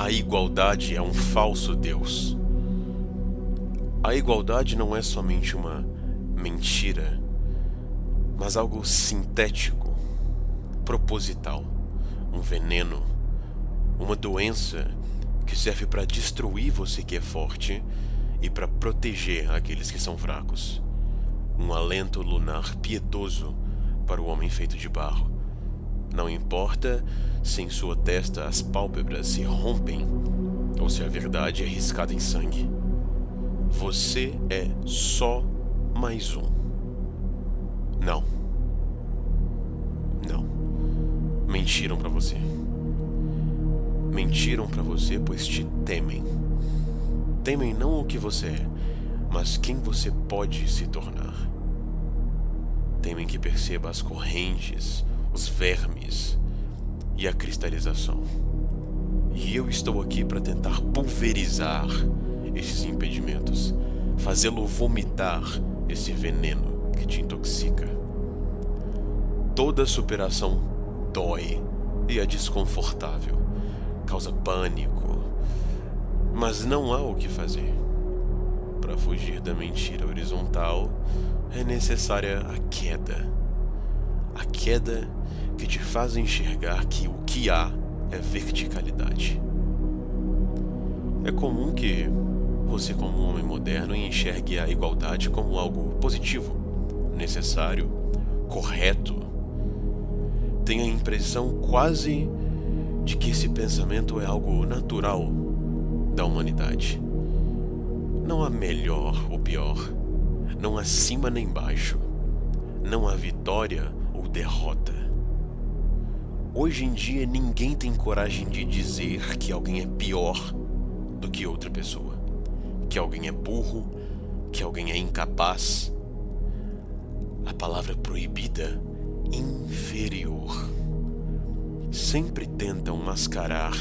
A igualdade é um falso Deus. A igualdade não é somente uma mentira, mas algo sintético, proposital, um veneno, uma doença que serve para destruir você que é forte e para proteger aqueles que são fracos. Um alento lunar piedoso para o homem feito de barro. Não importa se em sua testa as pálpebras se rompem ou se a verdade é riscada em sangue. Você é só mais um. Não. Não. Mentiram pra você. Mentiram pra você pois te temem. Temem não o que você é, mas quem você pode se tornar. Temem que perceba as correntes, os vermes e a cristalização. E eu estou aqui para tentar pulverizar esses impedimentos, fazê-lo vomitar esse veneno que te intoxica. Toda superação dói e é desconfortável, causa pânico, mas não há o que fazer. Para fugir da mentira horizontal, é necessária a queda. A queda que te faz enxergar que o que há é verticalidade. É comum que você, como um homem moderno, enxergue a igualdade como algo positivo, necessário, correto. Tem a impressão quase de que esse pensamento é algo natural da humanidade. Não há melhor ou pior, não há cima nem baixo, não há vitória ou derrota. Hoje em dia ninguém tem coragem de dizer que alguém é pior do que outra pessoa, que alguém é burro, que alguém é incapaz. A palavra proibida, inferior. Sempre tentam mascarar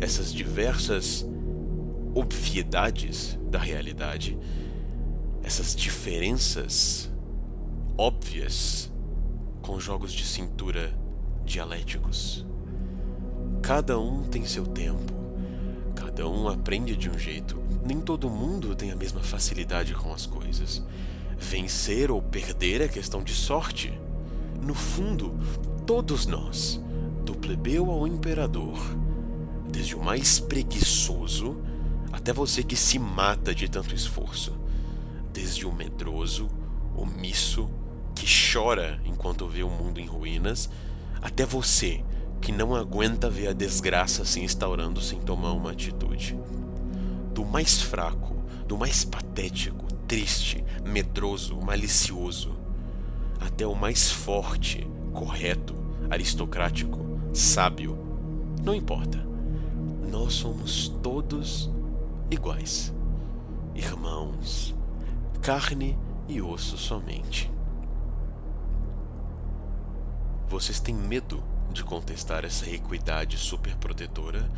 essas diversas obviedades da realidade, essas diferenças óbvias, com jogos de cintura dialéticos. Cada um tem seu tempo, cada um aprende de um jeito. Nem todo mundo tem a mesma facilidade com as coisas. Vencer ou perder é questão de sorte. No fundo, todos nós, do plebeu ao imperador, desde o mais preguiçoso até você que se mata de tanto esforço, desde o medroso, omisso, que chora enquanto vê o mundo em ruínas, até você que não aguenta ver a desgraça se instaurando sem tomar uma atitude. Do mais fraco, do mais patético, triste, medroso, malicioso, até o mais forte, correto, aristocrático, sábio, não importa. Nós somos todos iguais, irmãos, carne e osso somente. Vocês têm medo de contestar essa equidade superprotetora,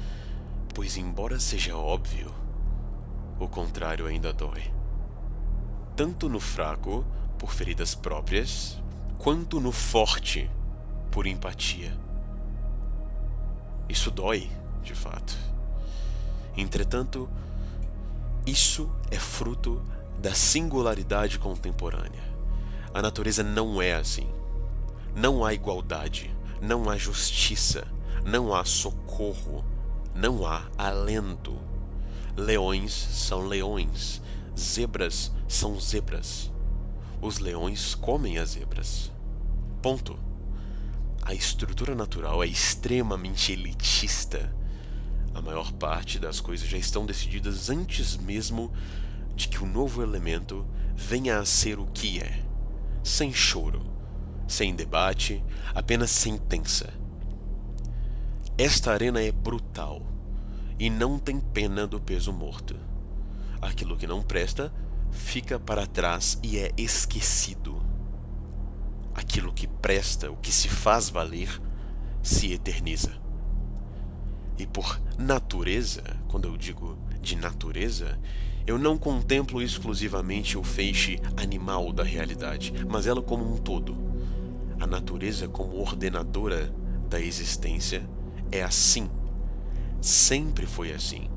pois embora seja óbvio, o contrário ainda dói. Tanto no fraco, por feridas próprias, quanto no forte, por empatia. Isso dói, de fato. Entretanto, isso é fruto da singularidade contemporânea. A natureza não é assim. Não há igualdade, não há justiça, não há socorro, não há alento. Leões são leões, zebras são zebras. Os leões comem as zebras. Ponto. A estrutura natural é extremamente elitista. A maior parte das coisas já estão decididas antes mesmo de que o novo elemento venha a ser o que é, sem choro, sem debate, apenas sentença. Esta arena é brutal e não tem pena do peso morto. Aquilo que não presta fica para trás e é esquecido. Aquilo que presta, o que se faz valer, se eterniza. E por natureza, quando eu digo de natureza, eu não contemplo exclusivamente o feixe animal da realidade, mas ela como um todo. A natureza como ordenadora da existência é assim. Sempre foi assim.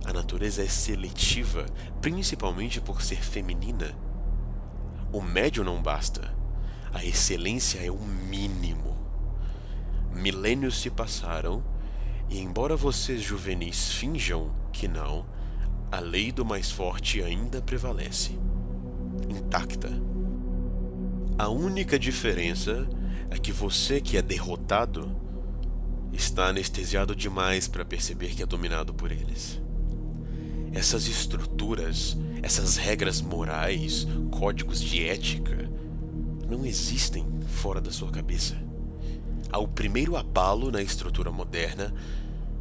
A natureza é seletiva, principalmente por ser feminina. O médio não basta. A excelência é o mínimo. Milênios se passaram, e embora vocês juvenis finjam que não, a lei do mais forte ainda prevalece, intacta. A única diferença é que você que é derrotado está anestesiado demais para perceber que é dominado por eles. Essas estruturas, essas regras morais, códigos de ética, não existem fora da sua cabeça. Ao primeiro abalo na estrutura moderna,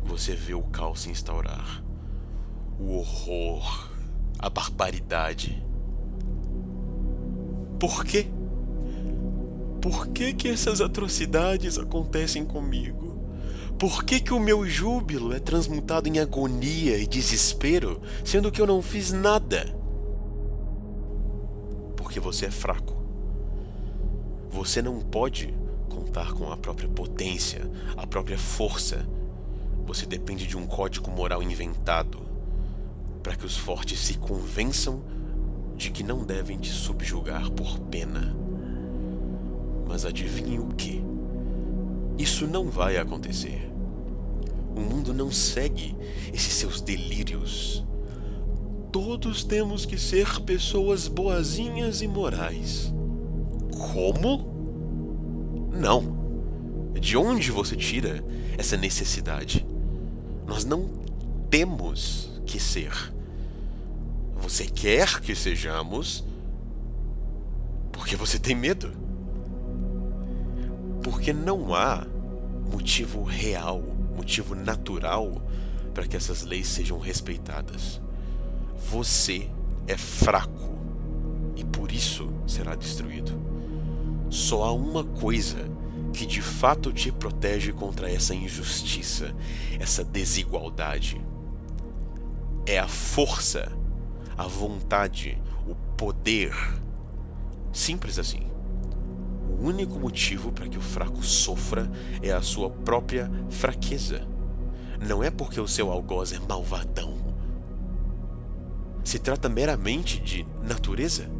você vê o caos se instaurar. O horror, a barbaridade. Por quê? Por que que essas atrocidades acontecem comigo? Por que que o meu júbilo é transmutado em agonia e desespero, sendo que eu não fiz nada? Porque você é fraco. Você não pode contar com a própria potência, a própria força. Você depende de um código moral inventado para que os fortes se convençam de que não devem te subjugar por pena. Mas adivinhe o que? Isso não vai acontecer. O mundo não segue esses seus delírios. Todos temos que ser pessoas boazinhas e morais. Como? Não. De onde você tira essa necessidade? Nós não temos que ser. Você quer que sejamos porque você tem medo. Porque não há motivo real, motivo natural para que essas leis sejam respeitadas. Você é fraco e por isso será destruído. Só há uma coisa que de fato te protege contra essa injustiça, essa desigualdade. É a força, a vontade, o poder. Simples assim. O único motivo para que o fraco sofra é a sua própria fraqueza. Não é porque o seu algoz é malvadão. Se trata meramente de natureza.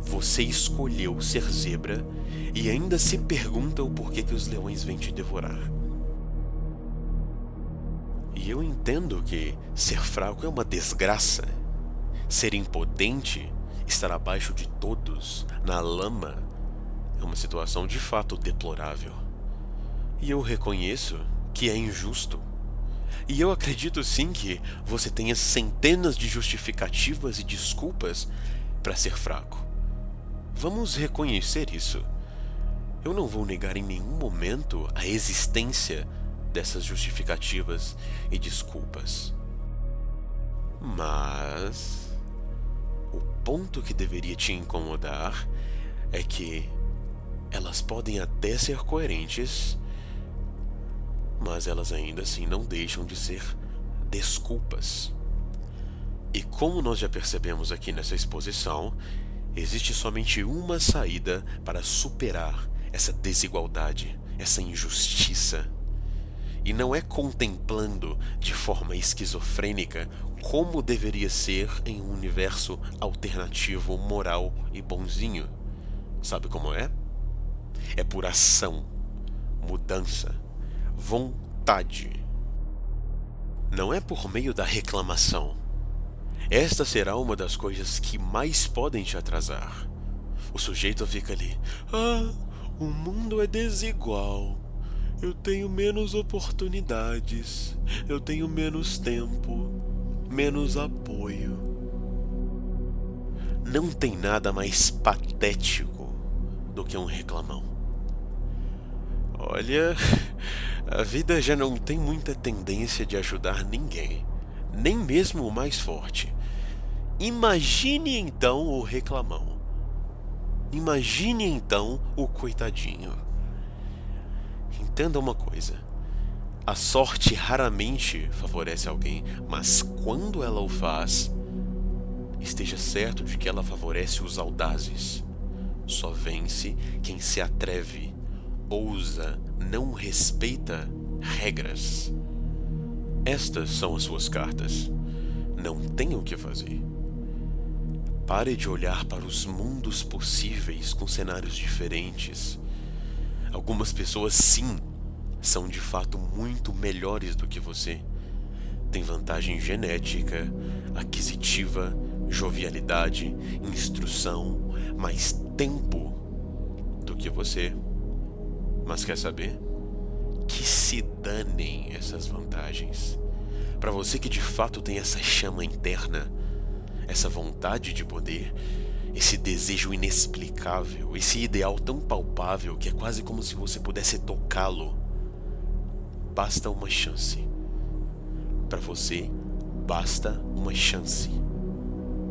Você escolheu ser zebra e ainda se pergunta o porquê que os leões vêm te devorar. E eu entendo que ser fraco é uma desgraça. Ser impotente, estar abaixo de todos, na lama, é uma situação de fato deplorável. E eu reconheço que é injusto. E eu acredito sim que você tenha centenas de justificativas e desculpas para ser fraco. Vamos reconhecer isso. Eu não vou negar em nenhum momento a existência dessas justificativas e desculpas. Mas o ponto que deveria te incomodar é que elas podem até ser coerentes, mas elas ainda assim não deixam de ser desculpas. E como nós já percebemos aqui nessa exposição, existe somente uma saída para superar essa desigualdade, essa injustiça. E não é contemplando de forma esquizofrênica como deveria ser em um universo alternativo, moral e bonzinho. Sabe como é? É por ação, mudança, vontade. Não é por meio da reclamação. Esta será uma das coisas que mais podem te atrasar. O sujeito fica ali: o mundo é desigual. Eu tenho menos oportunidades. Eu tenho menos tempo, menos apoio. Não tem nada mais patético do que um reclamão. Olha, a vida já não tem muita tendência de ajudar ninguém, nem mesmo o mais forte. Imagine então o reclamão. Imagine então o coitadinho. Entenda uma coisa: a sorte raramente favorece alguém, mas quando ela o faz, esteja certo de que ela favorece os audazes. Só vence quem se atreve, ousa, não respeita regras. Estas são as suas cartas. Não tem o que fazer. Pare de olhar para os mundos possíveis com cenários diferentes. Algumas pessoas, sim, são de fato muito melhores do que você. Tem vantagem genética, aquisitiva, jovialidade, instrução, mais tempo do que você. Mas quer saber? Que se danem essas vantagens. Para você que de fato tem essa chama interna, essa vontade de poder, esse desejo inexplicável, esse ideal tão palpável que é quase como se você pudesse tocá-lo, basta uma chance. Para você, basta uma chance.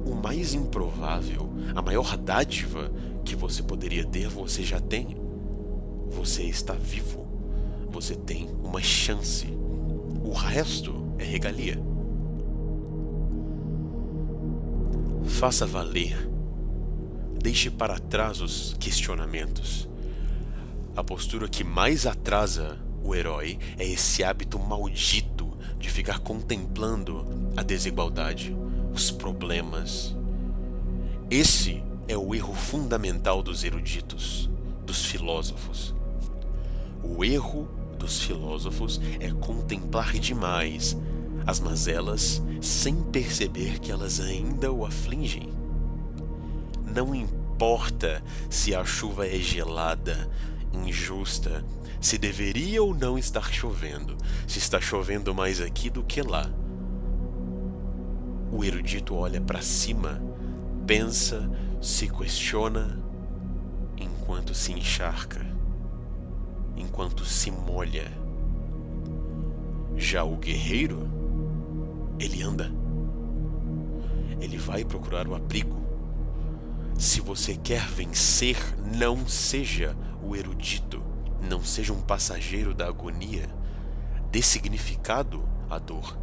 O mais improvável, a maior dádiva que você poderia ter, você já tem. Você está vivo. Você tem uma chance. O resto é regalia. Faça valer. Deixe para trás os questionamentos. A postura que mais atrasa o herói é esse hábito maldito de ficar contemplando a desigualdade, os problemas. Esse é o erro fundamental dos eruditos, dos filósofos. O erro dos filósofos é contemplar demais as mazelas sem perceber que elas ainda o afligem. Não importa se a chuva é gelada, injusta, se deveria ou não estar chovendo, se está chovendo mais aqui do que lá. O erudito olha para cima, pensa, se questiona, enquanto se encharca, enquanto se molha. Já o guerreiro, ele anda. Ele vai procurar o abrigo. Se você quer vencer, não seja o erudito, não seja um passageiro da agonia. Dê significado à dor.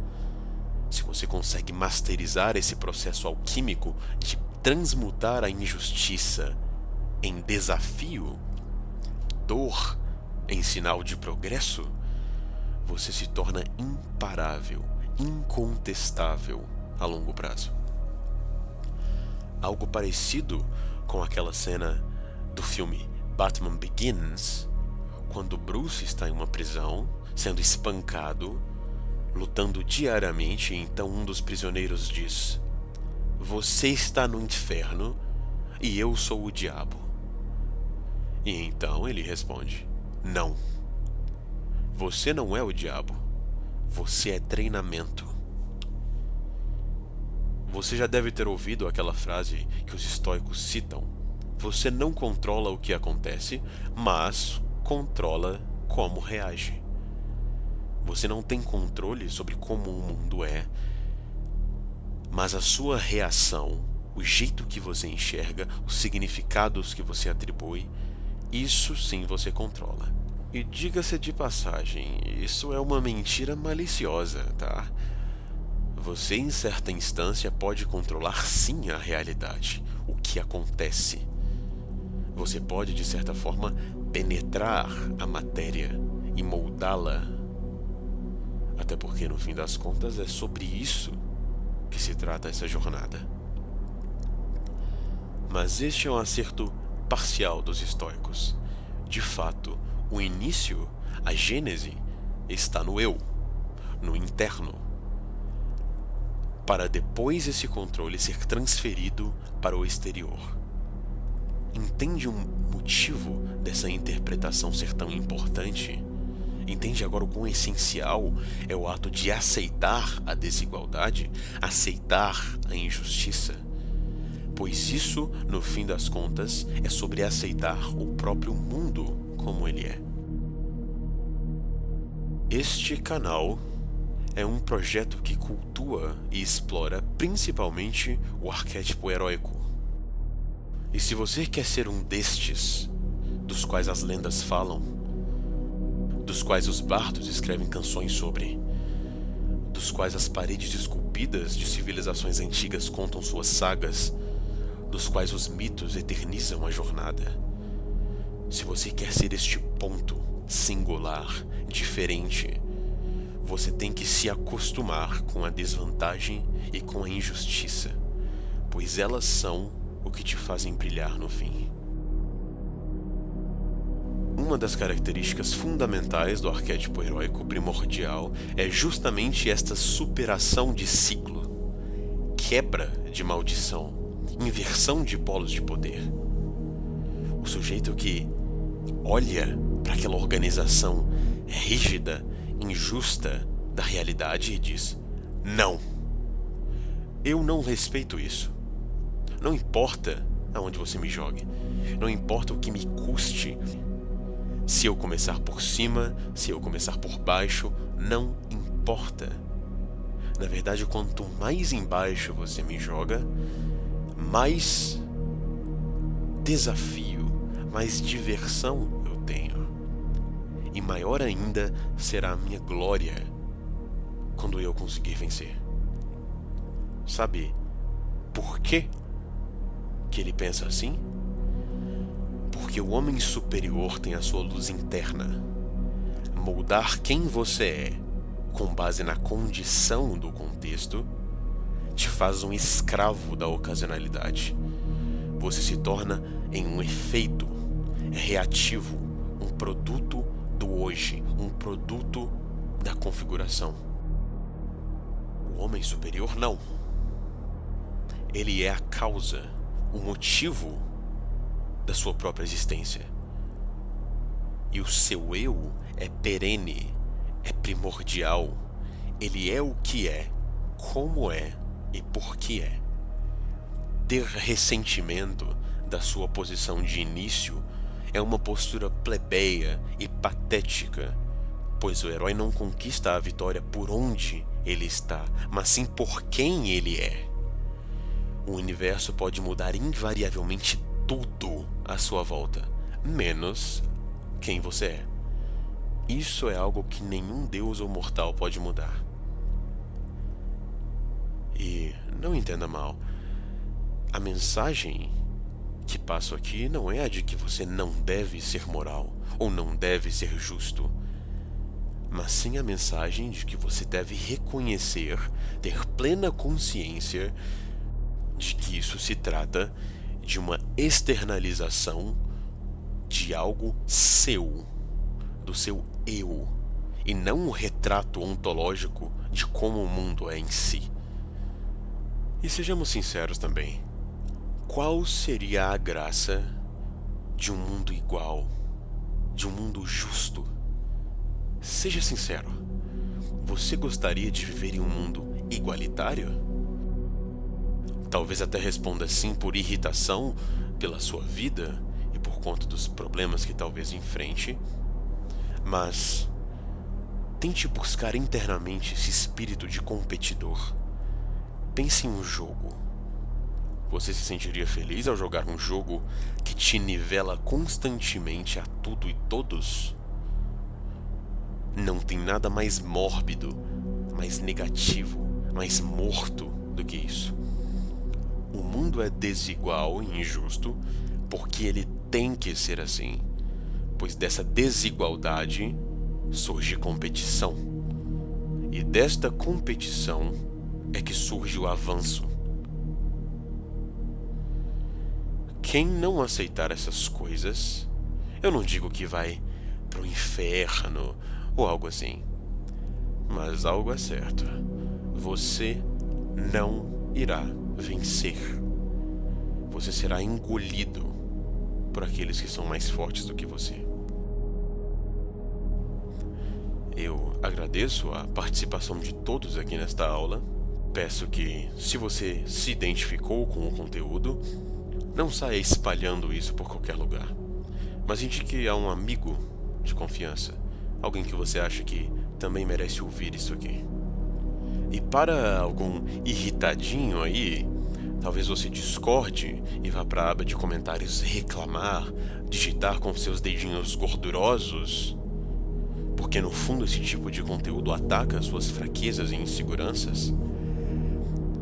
Se você consegue masterizar esse processo alquímico de transmutar a injustiça em desafio, dor em sinal de progresso, você se torna imparável, incontestável a longo prazo. Algo parecido com aquela cena do filme Batman Begins, quando Bruce está em uma prisão, sendo espancado, lutando diariamente, e então um dos prisioneiros diz: "Você está no inferno e eu sou o diabo." E então ele responde: "Não. Você não é o diabo. Você é treinamento." Você já deve ter ouvido aquela frase que os estoicos citam: "Você não controla o que acontece, mas controla como reage." Você não tem controle sobre como o mundo é, mas a sua reação, o jeito que você enxerga, os significados que você atribui, isso sim você controla. E diga-se de passagem, isso é uma mentira maliciosa, tá? Você, em certa instância, pode controlar sim a realidade, o que acontece. Você pode, de certa forma, penetrar a matéria e moldá-la. Até porque, no fim das contas, é sobre isso que se trata essa jornada. Mas este é um acerto parcial dos estoicos. De fato, o início, a gênese, está no eu, no interno, para depois esse controle ser transferido para o exterior. Entende um motivo dessa interpretação ser tão importante? Entende agora o quão essencial é o ato de aceitar a desigualdade, aceitar a injustiça? Pois isso, no fim das contas, é sobre aceitar o próprio mundo como ele é. Este canal é um projeto que cultua e explora principalmente o arquétipo heróico. E se você quer ser um destes, dos quais as lendas falam, dos quais os bardos escrevem canções sobre, dos quais as paredes esculpidas de civilizações antigas contam suas sagas, dos quais os mitos eternizam a jornada. Se você quer ser este ponto singular, diferente, você tem que se acostumar com a desvantagem e com a injustiça, pois elas são o que te fazem brilhar no fim. Uma das características fundamentais do arquétipo heróico primordial é justamente esta superação de ciclo, quebra de maldição, inversão de polos de poder. O sujeito que olha para aquela organização rígida, injusta da realidade e diz: não, eu não respeito isso. Não importa aonde você me jogue, não importa o que me custe. Se eu começar por cima, se eu começar por baixo, não importa. Na verdade, quanto mais embaixo você me joga, mais desafio, mais diversão eu tenho. E maior ainda será a minha glória quando eu conseguir vencer. Sabe por quê que ele pensa assim? Porque o homem superior tem a sua luz interna. Moldar quem você é, com base na condição do contexto, te faz um escravo da ocasionalidade. Você se torna em um efeito reativo, um produto do hoje, um produto da configuração. O homem superior não. Ele é a causa, o motivo da sua própria existência. E o seu eu é perene, é primordial. Ele é o que é, como é e por que é. Ter ressentimento da sua posição de início é uma postura plebeia e patética, pois o herói não conquista a vitória por onde ele está, mas sim por quem ele é. O universo pode mudar invariavelmente tudo à sua volta, menos quem você é. Isso é algo que nenhum deus ou mortal pode mudar. E não entenda mal, a mensagem que passo aqui não é a de que você não deve ser moral ou não deve ser justo, mas sim a mensagem de que você deve reconhecer, ter plena consciência de que isso se trata de uma externalização de algo seu, do seu eu, e não um retrato ontológico de como o mundo é em si. E sejamos sinceros também, qual seria a graça de um mundo igual, de um mundo justo? Seja sincero, você gostaria de viver em um mundo igualitário? Talvez até responda sim por irritação pela sua vida e por conta dos problemas que talvez enfrente, mas tente buscar internamente esse espírito de competidor. Pense em um jogo. Você se sentiria feliz ao jogar um jogo que te nivela constantemente a tudo e todos? Não tem nada mais mórbido, mais negativo, mais morto do que isso. O mundo é desigual e injusto porque ele tem que ser assim, pois dessa desigualdade surge competição. E desta competição é que surge o avanço. Quem não aceitar essas coisas, eu não digo que vai pro inferno ou algo assim, mas algo é certo: você não irá vencer. Você será engolido por aqueles que são mais fortes do que você. Eu agradeço a participação de todos aqui nesta aula. Peço que, se você se identificou com o conteúdo, não saia espalhando isso por qualquer lugar, mas indique a um amigo de confiança, alguém que você acha que também merece ouvir isso aqui. E para algum irritadinho aí, talvez você discorde e vá para a aba de comentários reclamar, digitar com seus dedinhos gordurosos, porque no fundo esse tipo de conteúdo ataca suas fraquezas e inseguranças.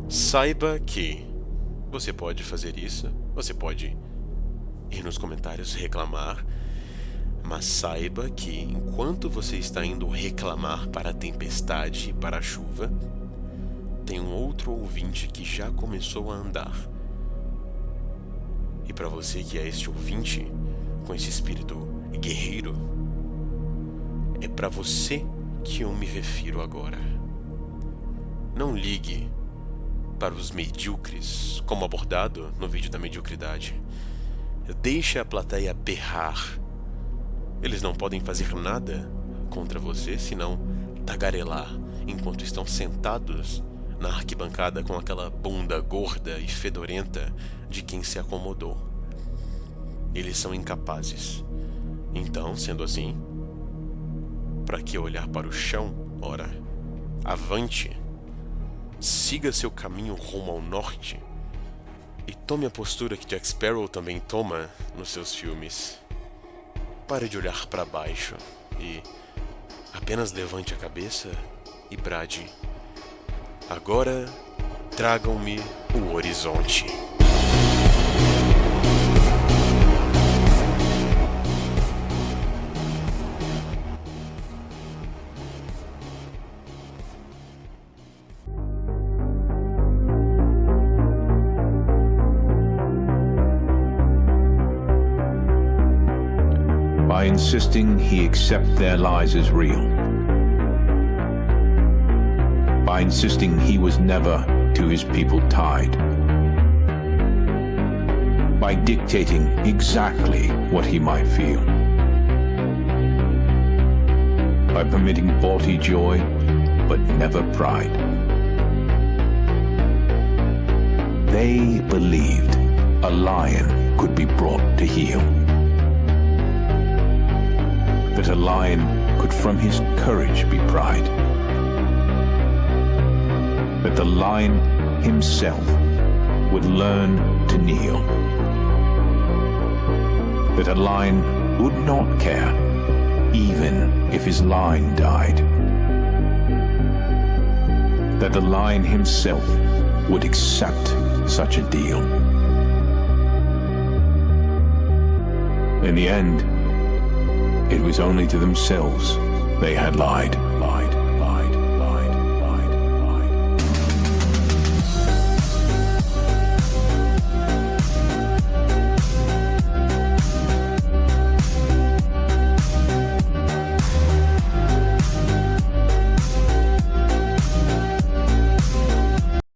Saiba que você pode fazer isso, você pode ir nos comentários reclamar, Mas saiba que, enquanto você está indo reclamar para a tempestade e para a chuva, tem um outro ouvinte que já começou a andar. E para você que é este ouvinte, com esse espírito guerreiro, é para você que eu me refiro agora. Não ligue para os medíocres, como abordado no vídeo da mediocridade. Deixe a plateia berrar. Eles não podem fazer nada contra você, senão tagarelar enquanto estão sentados na arquibancada com aquela bunda gorda e fedorenta de quem se acomodou. Eles são incapazes. Então, sendo assim, para que olhar para o chão? Ora, avante! Siga seu caminho rumo ao norte e tome a postura que Jack Sparrow também toma nos seus filmes. Pare de olhar para baixo e apenas levante a cabeça e brade: agora tragam-me o horizonte. By insisting he accept their lies as real. By insisting he was never to his people tied. By dictating exactly what he might feel. By permitting haughty joy, but never pride. They believed a lion could be brought to heel. That a lion could from his courage be pride. That the lion himself would learn to kneel. That a lion would not care, even if his line died. That the lion himself would accept such a deal. In the end, it was only to themselves they had lied.